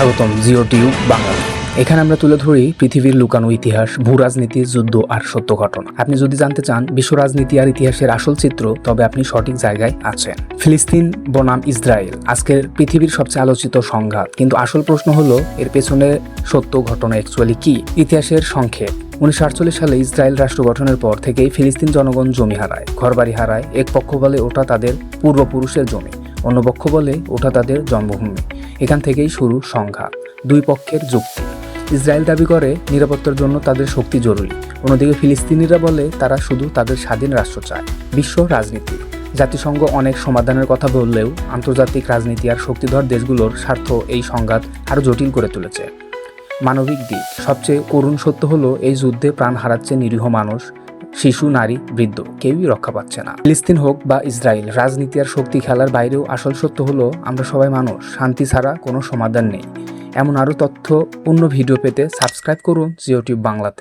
স্বাগতম geo tube Bangla. এখানে আমরা তুলে ধরি পৃথিবীর লুকানো ইতিহাস, ভূ রাজনীতি, যুদ্ধ আর সত্য ঘটনা। আপনি যদি জানতে চান বিশ্ব রাজনীতি আর ইতিহাসের আসল চিত্র, তবে আপনি সঠিক জায়গায় আছেন। ফিলিস্তিন বনাম ইসরায়েল আজকের পৃথিবীর সবচেয়ে আলোচিত সংঘাত, কিন্তু আসল প্রশ্ন হলো এর পেছনে সত্য ঘটনা অ্যাকচুয়ালি কি। ইতিহাসের সংক্ষেপ: 1948 সালে ইসরায়েল রাষ্ট্র গঠনের পর থেকেই ফিলিস্তিন জনগণ জমি হারায়, ঘরবাড়ি হারায়। এক পক্ষ বলে ওটা তাদের পূর্বপুরুষের জমি, অন্য পক্ষ বলে ওটা তাদের জন্মভূমি। এখান থেকেই শুরু সংঘাত, দুই পক্ষের যুক্তি। ইসরায়েল দাবি করে নিরাপত্তার জন্য তাদের শক্তি জরুরি, অন্যদিকে ফিলিস্তিনিরা বলে তারা শুধু তাদের স্বাধীন রাষ্ট্র চায়। বিশ্ব রাজনীতি: জাতিসংঘ অনেক সমাধানের কথা বললেও আন্তর্জাতিক রাজনীতি আর শক্তিধর দেশগুলোর স্বার্থ এই সংঘাত আরও জটিল করে তুলেছে। মানবিক দিক: সবচেয়ে করুণ সত্য হলো এই যুদ্ধে প্রাণ হারাচ্ছে নিরীহ মানুষ, শিশু, নারী, বৃদ্ধ, কেউই রক্ষা পাচ্ছে না। ফিলিস্তিন হোক বা ইসরায়েল, রাজনীতি আর শক্তি খেলার বাইরেও আসল সত্য হলো আমরা সবাই মানুষ, শান্তি ছাড়া কোনো সমাধান নেই। এমন আরও তথ্যপূর্ণ ভিডিও পেতে সাবস্ক্রাইব করুন জিও টিউব বাংলাতে।